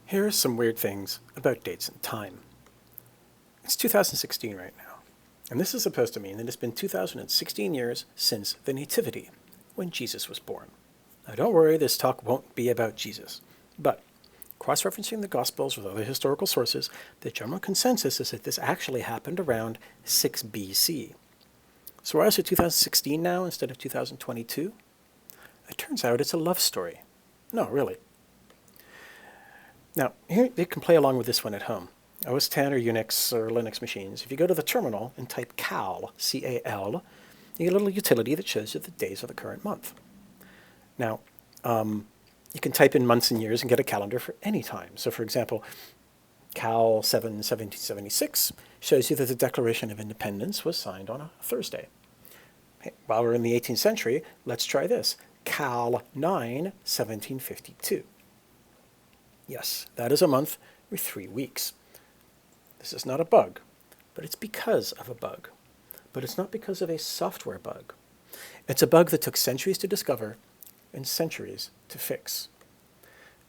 Here are some weird things about dates and time. It's 2016 right now, and this is supposed to mean that it's been 2016 years since the Nativity, when Jesus was born. Now don't worry, this talk won't be about Jesus, but cross-referencing the Gospels with other historical sources, the general consensus is that this actually happened around 6 BC. So why is it 2016 now instead of 2022? It turns out it's a love story. No, really. Now, here you can play along with this one at home. OS 10 or Unix or Linux machines, if you go to the terminal and type cal, C-A-L, you get a little utility that shows you the days of the current month. Now, you can type in months and years and get a calendar for any time. So for example, cal 7 1776 shows you that the Declaration of Independence was signed on a Thursday. Hey, while we're in the 18th century, let's try this. Cal 9 1752. Yes, that is a month with 3 weeks. This is not a bug, but it's because of a bug. But it's not because of a software bug. It's a bug that took centuries to discover and centuries to fix.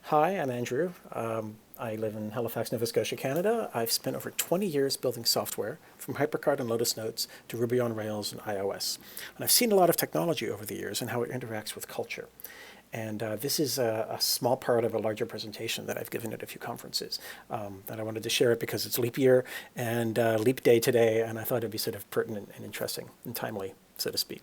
Hi, I'm Andrew. I live in Halifax, Nova Scotia, Canada. I've spent over 20 years building software, from HyperCard and Lotus Notes to Ruby on Rails and iOS. And I've seen a lot of technology over the years and how it interacts with culture. And this is a small part of a larger presentation that I've given at a few conferences that I wanted to share it because it's leap year and leap day today, and I thought it'd be sort of pertinent and interesting and timely, so to speak.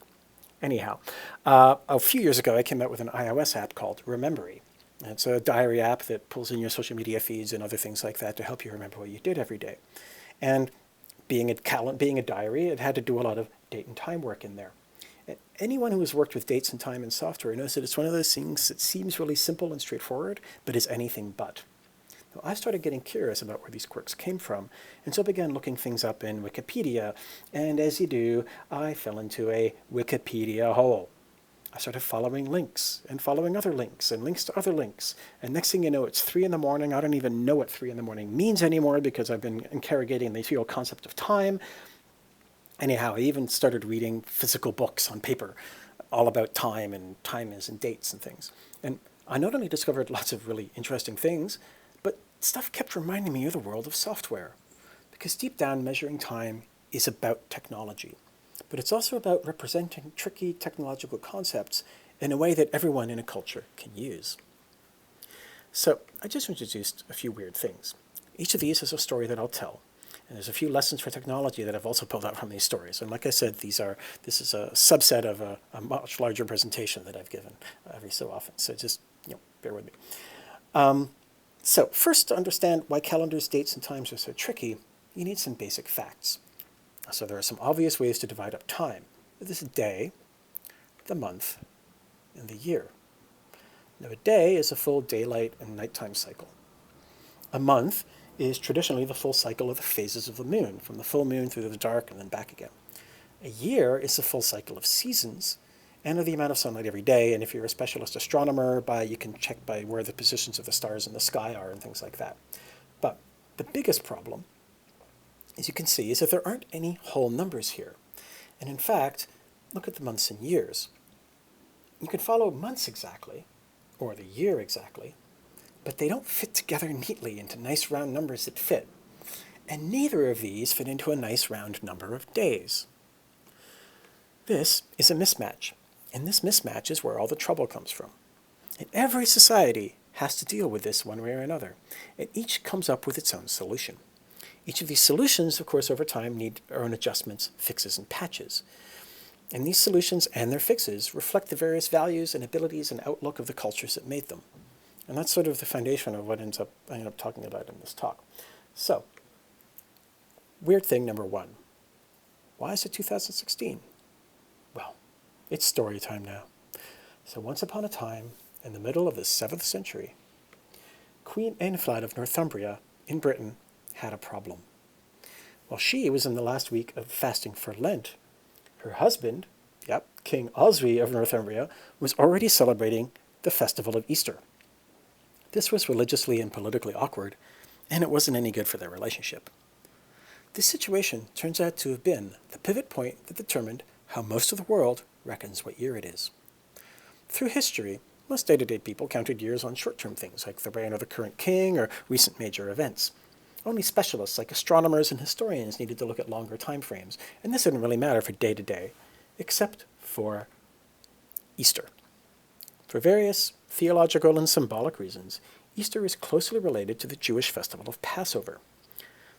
Anyhow, a few years ago I came out with an iOS app called Remembery. It's a diary app that pulls in your social media feeds and other things like that to help you remember what you did every day. And being a diary, it had to do a lot of date and time work in there. Anyone who has worked with dates and time in software knows that it's one of those things that seems really simple and straightforward, but is anything but. Now, I started getting curious about where these quirks came from, and so began looking things up in Wikipedia, and as you do, I fell into a Wikipedia hole. I started following links, and following other links, and links to other links, and next thing you know, it's 3 in the morning. I don't even know what 3 in the morning means anymore because I've been interrogating the real concept of time. Anyhow, I even started reading physical books on paper all about time and timings and dates and things. And I not only discovered lots of really interesting things, but stuff kept reminding me of the world of software. Because deep down, measuring time is about technology. But it's also about representing tricky technological concepts in a way that everyone in a culture can use. So I just introduced a few weird things. Each of these is a story that I'll tell. And there's a few lessons for technology that I've also pulled out from these stories. And like I said, this is a subset of a much larger presentation that I've given every so often. So just, bear with me. So first, to understand why calendars, dates, and times are so tricky, you need some basic facts. So there are some obvious ways to divide up time. This is day, the month, and the year. Now, a day is a full daylight and nighttime cycle. A month is traditionally the full cycle of the phases of the moon, from the full moon through the dark and then back again. A year is the full cycle of seasons and of the amount of sunlight every day, and if you're a specialist astronomer, you can check by where the positions of the stars in the sky are and things like that. But the biggest problem, as you can see, is that there aren't any whole numbers here. And in fact, look at the months and years. You can follow months exactly, or the year exactly, but they don't fit together neatly into nice round numbers that fit. And neither of these fit into a nice round number of days. This is a mismatch, and this mismatch is where all the trouble comes from. And every society has to deal with this one way or another, and each comes up with its own solution. Each of these solutions, of course, over time need their own adjustments, fixes, and patches. And these solutions and their fixes reflect the various values and abilities and outlook of the cultures that made them. And that's sort of the foundation of what I end up talking about in this talk. So, weird thing number 1. Why is it 2016? Well, it's story time now. So once upon a time, in the middle of the 7th century, Queen Ainflad of Northumbria in Britain had a problem. While she was in the last week of fasting for Lent, her husband, King Oswy of Northumbria, was already celebrating the festival of Easter. This was religiously and politically awkward, and it wasn't any good for their relationship. This situation turns out to have been the pivot point that determined how most of the world reckons what year it is. Through history, Most day-to-day people counted years on short-term things, like the reign of the current king or recent major events. Only specialists like astronomers and historians needed to look at longer time frames, and this didn't really matter for day-to-day, except for Easter. For various theological and symbolic reasons, Easter is closely related to the Jewish festival of Passover.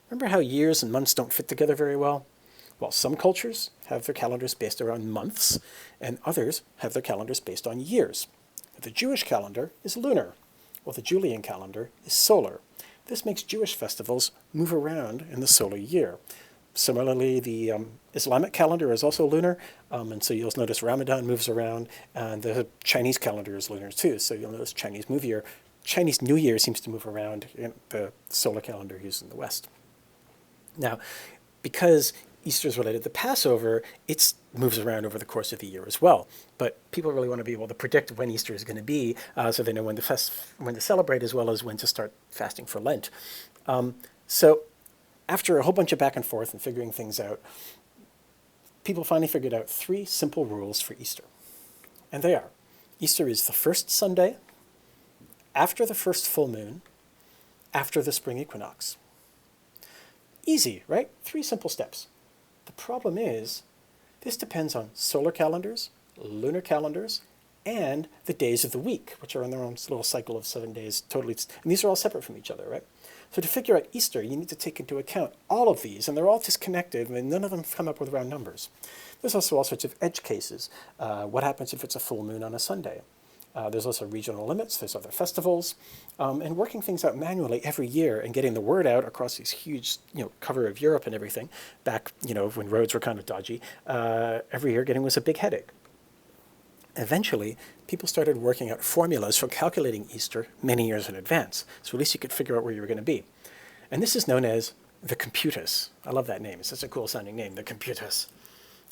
Remember how years and months don't fit together very well? Well, some cultures have their calendars based around months, and others have their calendars based on years. The Jewish calendar is lunar, while the Julian calendar is solar. This makes Jewish festivals move around in the solar year. Similarly, the Islamic calendar is also lunar, and so you'll notice Ramadan moves around, and the Chinese calendar is lunar too, so you'll notice Chinese New Year seems to move around in the solar calendar used in the West. Now, because Easter is related to Passover, it moves around over the course of the year as well. But people really want to be able to predict when Easter is going to be, so they know when to celebrate as well as when to start fasting for Lent. So after a whole bunch of back and forth and figuring things out, people finally figured out 3 simple rules for Easter. And they are: Easter is the first Sunday, after the first full moon, after the spring equinox. Easy, right? 3 simple steps. The problem is, this depends on solar calendars, lunar calendars, and the days of the week, which are in their own little cycle of 7 days totally. And these are all separate from each other, right? So to figure out Easter, you need to take into account all of these, and they're all disconnected, and none of them come up with round numbers. There's also all sorts of edge cases. What happens if it's a full moon on a Sunday? There's also regional limits, there's other festivals, and working things out manually every year and getting the word out across these huge, cover of Europe and everything, back, when roads were kind of dodgy, every year getting was a big headache. Eventually, people started working out formulas for calculating Easter many years in advance, so at least you could figure out where you were going to be. And this is known as the computus. I love that name. It's such a cool sounding name, the computus.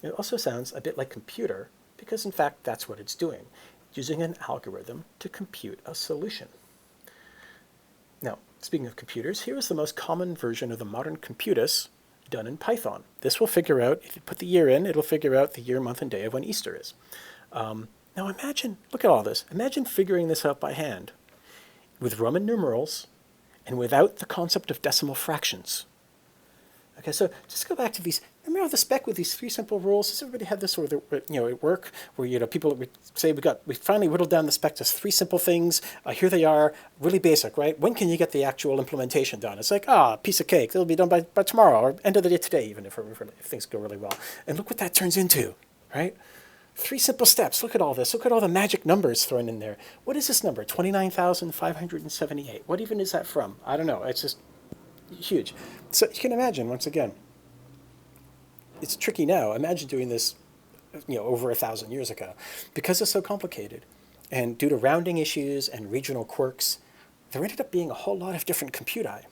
It also sounds a bit like computer, because in fact that's what it's doing, using an algorithm to compute a solution. Now, speaking of computers, here is the most common version of the modern computus done in Python. This will figure out, if you put the year in, it'll figure out the year, month, and day of when Easter is. Now imagine, look at all this. Imagine figuring this out by hand with Roman numerals and without the concept of decimal fractions. Okay, so just go back to these. Remember the spec with these 3 simple rules? Does everybody have this, at work, where people would say we finally whittled down the spec to 3 simple things. Here they are, really basic, right? When can you get the actual implementation done? It's like piece of cake. It'll be done by tomorrow or end of the day today, even if things go really well. And look what that turns into, right? 3 simple steps. Look at all this. Look at all the magic numbers thrown in there. What is this number? 29,578. What even is that from? I don't know. It's just huge. So you can imagine, once again, it's tricky now. Imagine doing this, over 1,000 years ago. Because it's so complicated, and due to rounding issues and regional quirks, there ended up being a whole lot of different computi.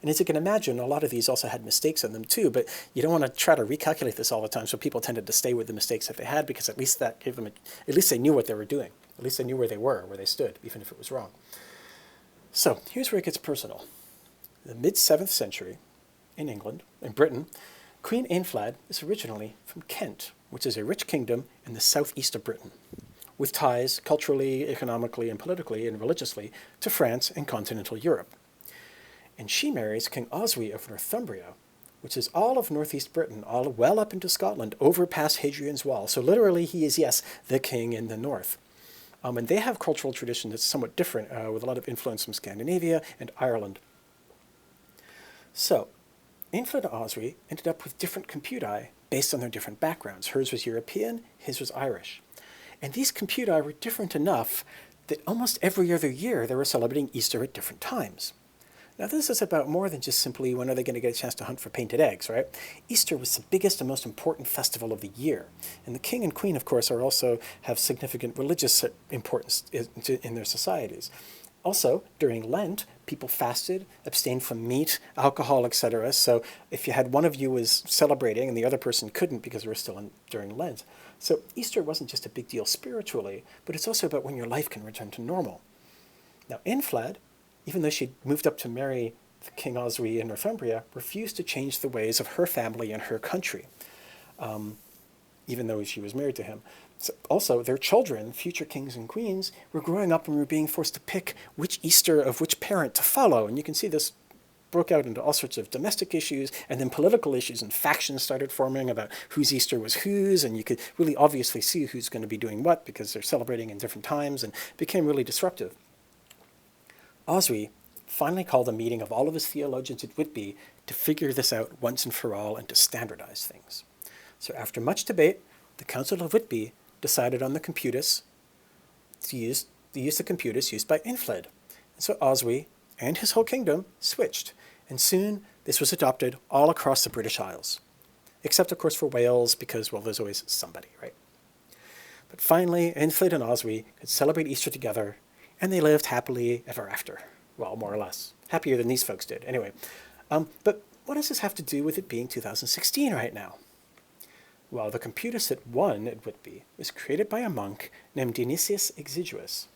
And as you can imagine, a lot of these also had mistakes in them too, but you don't want to try to recalculate this all the time, so people tended to stay with the mistakes that they had, because at least that gave them, at least they knew what they were doing. At least they knew where they were, where they stood, even if it was wrong. So here's where it gets personal. In the mid-7th century, in England, in Britain, Queen Ainflad is originally from Kent, which is a rich kingdom in the southeast of Britain, with ties culturally, economically, and politically, and religiously to France and continental Europe. And she marries King Oswy of Northumbria, which is all of northeast Britain, all well up into Scotland, over past Hadrian's Wall. So literally he is, yes, the king in the north. And they have cultural tradition that's somewhat different, with a lot of influence from Scandinavia and Ireland. So Ainflad and Oswy ended up with different computi based on their different backgrounds. Hers was European, his was Irish. And these computi were different enough that almost every other year they were celebrating Easter at different times. Now this is about more than just simply when are they going to get a chance to hunt for painted eggs, right? Easter was the biggest and most important festival of the year. And the king and queen, of course, have significant religious importance in their societies. Also, during Lent, people fasted, abstained from meat, alcohol, etc. So if you had one of you was celebrating and the other person couldn't because we're still during Lent. So Easter wasn't just a big deal spiritually, but it's also about when your life can return to normal. Now Ainflad, even though she moved up to marry King Oswy in Northumbria, refused to change the ways of her family and her country, even though she was married to him. So also, their children, future kings and queens, were growing up and were being forced to pick which Easter of which parent to follow. And you can see this broke out into all sorts of domestic issues, and then political issues, and factions started forming about whose Easter was whose, and you could really obviously see who's going to be doing what because they're celebrating in different times, and it became really disruptive. Oswy finally called a meeting of all of his theologians at Whitby to figure this out once and for all and to standardize things. So after much debate, the Council of Whitby decided on the computus to use the computus used by Infled. And so Oswy and his whole kingdom switched, and soon this was adopted all across the British Isles, except of course for Wales because, well, there's always somebody, right? But finally, Infled and Oswy could celebrate Easter together, and they lived happily ever after. Well, more or less. Happier than these folks did. Anyway, but what does this have to do with it being 2016 right now? Well, the computus that won at Whitby was created by a monk named Dionysius Exiguus,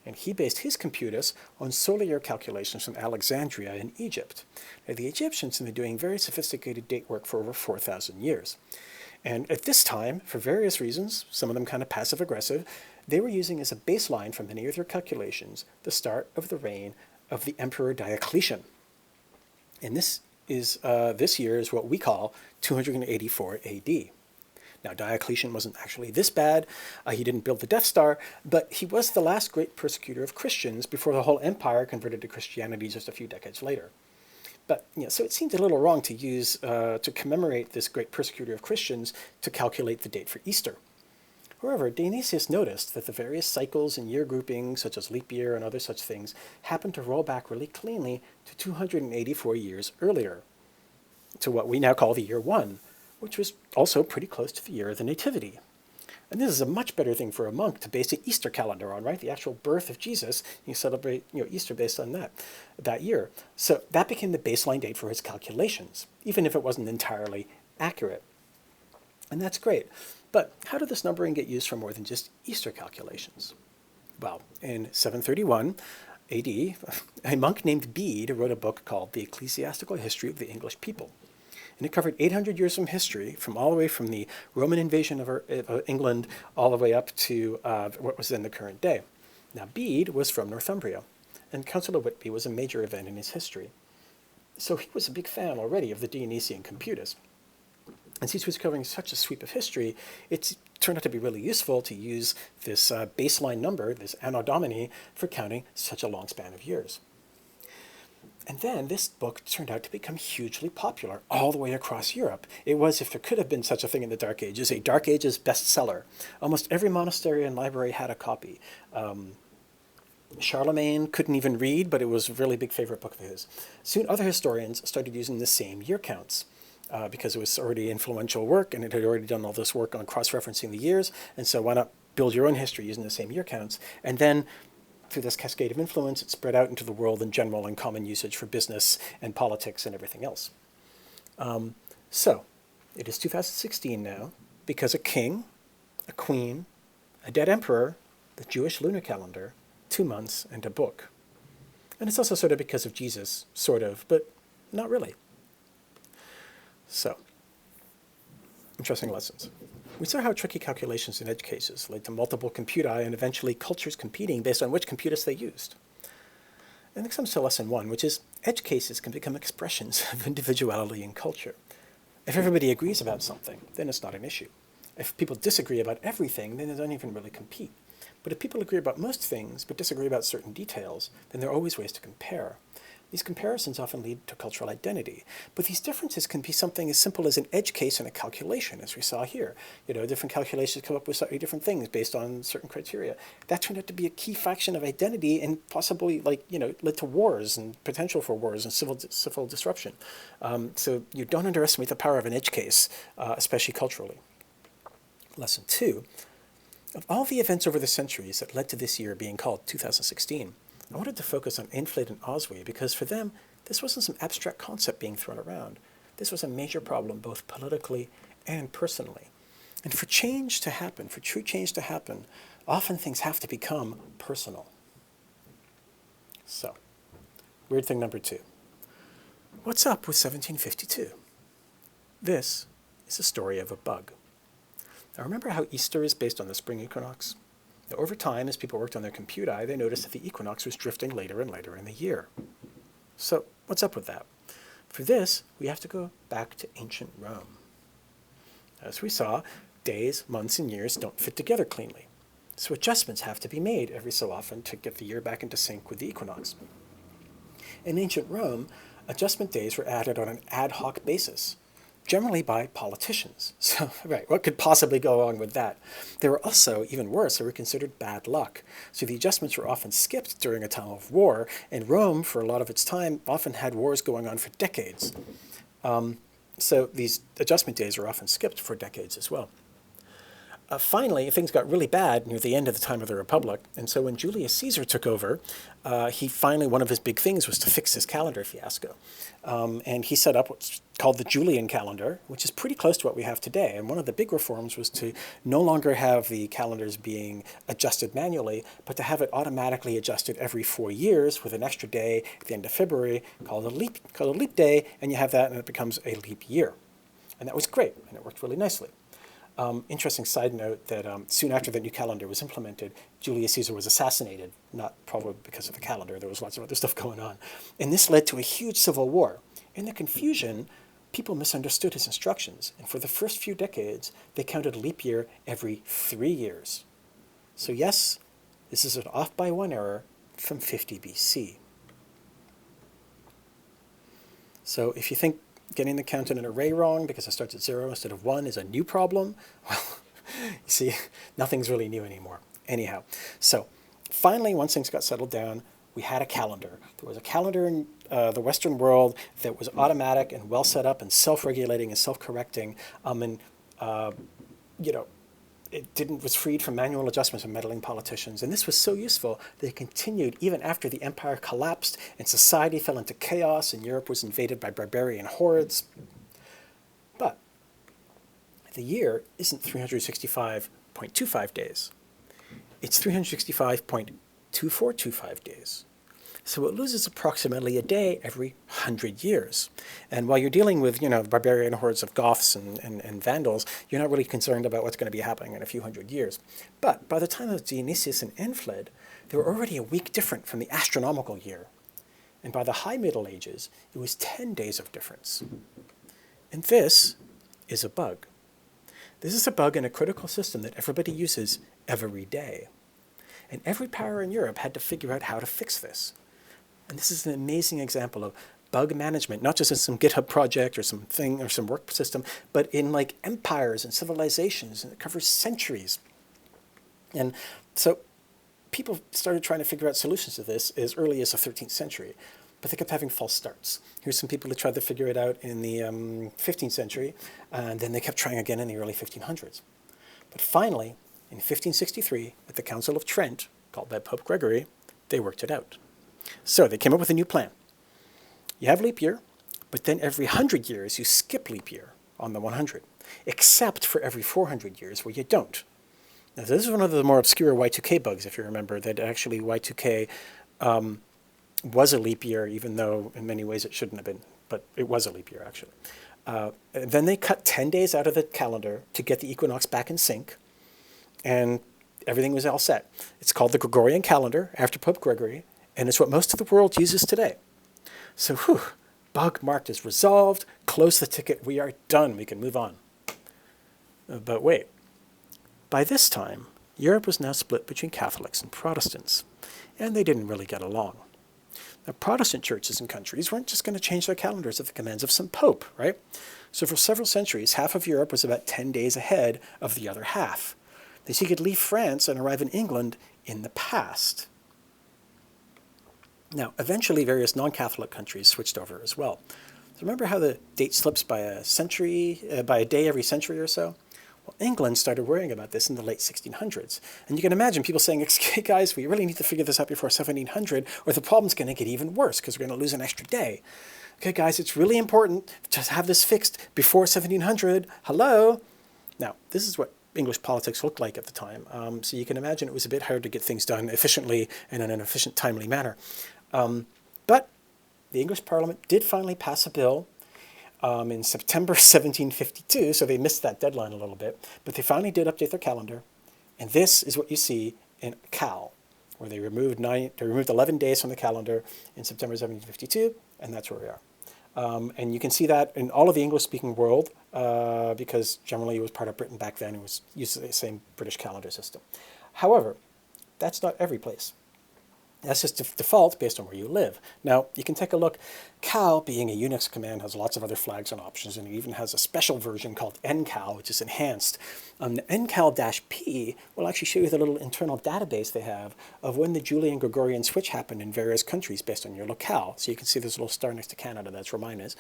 and he based his computus on solar calculations from Alexandria in Egypt. Now, the Egyptians have been doing very sophisticated date work for over 4,000 years. And at this time, for various reasons, some of them kind of passive-aggressive, they were using as a baseline for many of their calculations the start of the reign of the Emperor Diocletian. And this year is what we call 284 AD. Now, Diocletian wasn't actually this bad. He didn't build the Death Star, but he was the last great persecutor of Christians before the whole empire converted to Christianity just a few decades later. But, so it seemed a little wrong to use, to commemorate this great persecutor of Christians to calculate the date for Easter. However, Dionysius noticed that the various cycles and year groupings, such as leap year and other such things, happened to roll back really cleanly to 284 years earlier, to what we now call the year 1, which was also pretty close to the year of the Nativity. And this is a much better thing for a monk to base an Easter calendar on, right? The actual birth of Jesus, you celebrate Easter based on that year. So that became the baseline date for his calculations, even if it wasn't entirely accurate. And that's great. But how did this numbering get used for more than just Easter calculations? Well, in 731 AD, a monk named Bede wrote a book called The Ecclesiastical History of the English People. And it covered 800 years of history, from all the way from the Roman invasion of England all the way up to what was then the current day. Now, Bede was from Northumbria, and Council of Whitby was a major event in his history. So he was a big fan already of the Dionysian computus. And since he was covering such a sweep of history, it turned out to be really useful to use this baseline number, this Anno Domini, for counting such a long span of years. And then this book turned out to become hugely popular all the way across Europe. It was, if there could have been such a thing in the Dark Ages, a Dark Ages bestseller. Almost every monastery and library had a copy. Charlemagne couldn't even read, but it was a really big favorite book of his. Soon other historians started using the same year counts because it was already influential work, and it had already done all this work on cross-referencing the years. And so why not build your own history using the same year counts? And then through this cascade of influence, it spread out into the world in general and common usage for business and politics and everything else. So it is 2016 now because a king, a queen, a dead emperor, the Jewish lunar calendar, 2 months, and a book. And it's also sort of because of Jesus, sort of, but not really. So, interesting lessons. We saw how tricky calculations in edge cases led to multiple compути and eventually cultures competing based on which computus they used. And this comes to lesson 1, which is edge cases can become expressions of individuality and culture. If everybody agrees about something, then it's not an issue. If people disagree about everything, then they don't even really compete. But if people agree about most things but disagree about certain details, then there are always ways to compare. These comparisons often lead to cultural identity, but these differences can be something as simple as an edge case and a calculation, as we saw here. Different calculations come up with slightly different things based on certain criteria. That turned out to be a key fraction of identity and possibly, led to wars and potential for wars and civil disruption. So you don't underestimate the power of an edge case, especially culturally. Lesson 2. Of all the events over the centuries that led to this year being called 2016, I wanted to focus on Infled and Oswy because for them, this wasn't some abstract concept being thrown around. This was a major problem both politically and personally. And for change to happen, for true change to happen, often things have to become personal. So, weird thing number 2. What's up with 1752? This is the story of a bug. Now remember how Easter is based on the spring equinox? Now, over time, as people worked on their computers, they noticed that the equinox was drifting later and later in the year. So what's up with that? For this, we have to go back to ancient Rome. As we saw, days, months, and years don't fit together cleanly. So adjustments have to be made every so often to get the year back into sync with the equinox. In ancient Rome, adjustment days were added on an ad hoc basis, generally by politicians. So, right, what could possibly go wrong with that? They were also, even worse, they were considered bad luck. So the adjustments were often skipped during a time of war, and Rome, for a lot of its time, often had wars going on for decades. So these adjustment days were often skipped for decades as well. Finally, things got really bad near the end of the time of the Republic, and so when Julius Caesar took over, one of his big things was to fix his calendar fiasco. And he set up what's called the Julian calendar, which is pretty close to what we have today. And one of the big reforms was to no longer have the calendars being adjusted manually, but to have it automatically adjusted every 4 years with an extra day at the end of February called a leap day, and you have that and it becomes a leap year. And that was great, and it worked really nicely. Interesting side note that soon after the new calendar was implemented, Julius Caesar was assassinated, not probably because of the calendar. There was lots of other stuff going on. And this led to a huge civil war. In the confusion, people misunderstood his instructions. And for the first few decades, they counted a leap year every 3 years. So yes, this is an off by 1 error from 50 BC. So if you think getting the count in an array wrong because it starts at 0 instead of 1 is a new problem, well, you see, nothing's really new anymore. Anyhow, so finally, once things got settled down, we had a calendar. There was a calendar in the Western world that was automatic and well set up and self-regulating and self-correcting, it was freed from manual adjustments and meddling politicians. And this was so useful that it continued even after the empire collapsed and society fell into chaos and Europe was invaded by barbarian hordes. But the year isn't 365.25 days. It's 365.2425 days. So it loses approximately a day every 100 years. And while you're dealing with, barbarian hordes of Goths and Vandals, you're not really concerned about what's going to be happening in a few hundred years. But by the time of Dionysius and Enfled, they were already a week different from the astronomical year. And by the High Middle Ages, it was 10 days of difference. And this is a bug. This is a bug in a critical system that everybody uses every day. And every power in Europe had to figure out how to fix this. And this is an amazing example of bug management, not just in some GitHub project or some thing or some work system, but in like empires and civilizations, and it covers centuries. And so people started trying to figure out solutions to this as early as the 13th century, but they kept having false starts. Here's some people who tried to figure it out in the 15th century, and then they kept trying again in the early 1500s. But finally, in 1563, at the Council of Trent, called by Pope Gregory, they worked it out. So they came up with a new plan. You have leap year, but then every 100 years you skip leap year on the 100, except for every 400 years where you don't. Now this is one of the more obscure Y2K bugs, if you remember, that actually Y2K was a leap year, even though in many ways it shouldn't have been, but it was a leap year actually. Then they cut 10 days out of the calendar to get the equinox back in sync, and everything was all set. It's called the Gregorian calendar, after Pope Gregory, and it's what most of the world uses today. So, bug marked as resolved, close the ticket, we are done, we can move on. But wait, by this time, Europe was now split between Catholics and Protestants, and they didn't really get along. Now, Protestant churches and countries weren't just going to change their calendars at the commands of some pope, right? So for several centuries, half of Europe was about 10 days ahead of the other half. So you could leave France and arrive in England in the past. Now, eventually, various non-Catholic countries switched over as well. So remember how the date slips by a day every century or so? Well, England started worrying about this in the late 1600s. And you can imagine people saying, "Hey guys, we really need to figure this out before 1700, or the problem's going to get even worse because we're going to lose an extra day. Okay, guys, it's really important to have this fixed before 1700. Hello?" Now, this is what English politics looked like at the time. So you can imagine it was a bit hard to get things done efficiently and in an efficient, timely manner. But the English Parliament did finally pass a bill in September 1752, so they missed that deadline a little bit, but they finally did update their calendar, and this is what you see in Cal, where they removed 11 days from the calendar in September 1752, and that's where we are. And you can see that in all of the English-speaking world, because generally it was part of Britain back then. It was used the same British calendar system. However, that's not every place. That's just default based on where you live. Now, you can take a look. Cal, being a Unix command, has lots of other flags and options, and it even has a special version called ncal, which is enhanced. The ncal-p will actually show you the little internal database they have of when the Julian Gregorian switch happened in various countries based on your locale. So you can see this little star next to Canada, that's where mine is.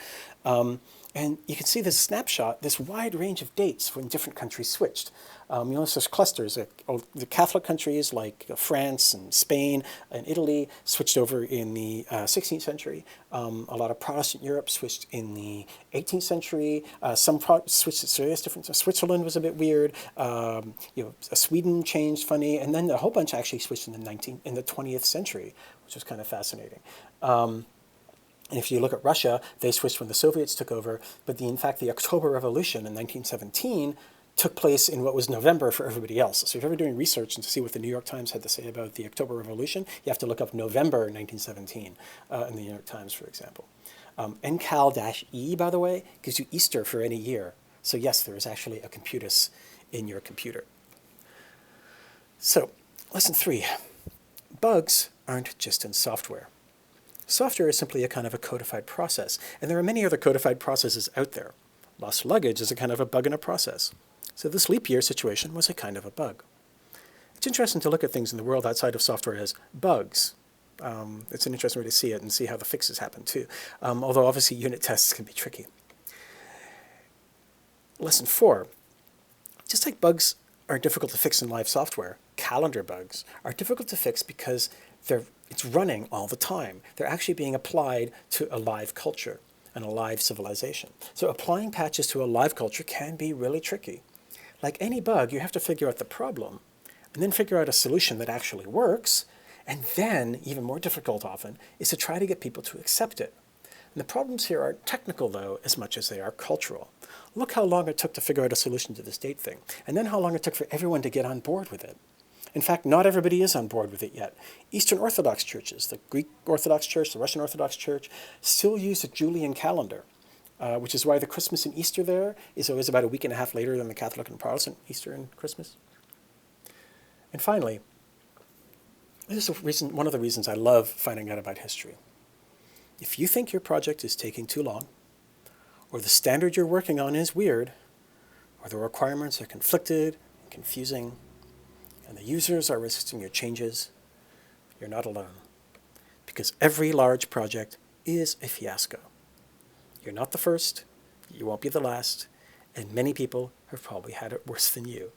And you can see this snapshot, this wide range of dates when different countries switched. You notice there's clusters. The Catholic countries like France and Spain and Italy switched over in the 16th century. A lot of Protestant Europe switched in the 18th century. Some switched at various different. Switzerland was a bit weird. Sweden changed funny, and then a whole bunch actually switched in the 20th century, which was kind of fascinating. And if you look at Russia, they switched when the Soviets took over, but in fact the October Revolution in 1917 took place in what was November for everybody else. So if you're ever doing research and to see what the New York Times had to say about the October Revolution, you have to look up November 1917 in the New York Times, for example. ncal-e, by the way, gives you Easter for any year. So yes, there is actually a computus in your computer. So, lesson 3. Bugs aren't just in software. Software is simply a kind of a codified process, and there are many other codified processes out there. Lost luggage is a kind of a bug in a process. So this leap year situation was a kind of a bug. It's interesting to look at things in the world outside of software as bugs. It's an interesting way to see it and see how the fixes happen too, although obviously unit tests can be tricky. Lesson 4. Just like bugs are difficult to fix in live software, calendar bugs are difficult to fix because it's running all the time. They're actually being applied to a live culture and a live civilization. So applying patches to a live culture can be really tricky. Like any bug, you have to figure out the problem and then figure out a solution that actually works. And then, even more difficult often, is to try to get people to accept it. And the problems here aren't technical, though, as much as they are cultural. Look how long it took to figure out a solution to this date thing, and then how long it took for everyone to get on board with it. In fact, not everybody is on board with it yet. Eastern Orthodox churches, the Greek Orthodox Church, the Russian Orthodox Church, still use a Julian calendar, which is why the Christmas and Easter there is always about a week and a half later than the Catholic and Protestant Easter and Christmas. And finally, this is one of the reasons I love finding out about history. If you think your project is taking too long, or the standard you're working on is weird, or the requirements are conflicted and confusing, and the users are resisting your changes, you're not alone. Because every large project is a fiasco. You're not the first, you won't be the last, and many people have probably had it worse than you.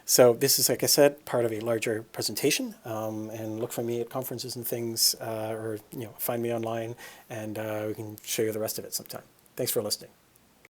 So this is, like I said, part of a larger presentation, and look for me at conferences and things, or find me online, and we can show you the rest of it sometime. Thanks for listening.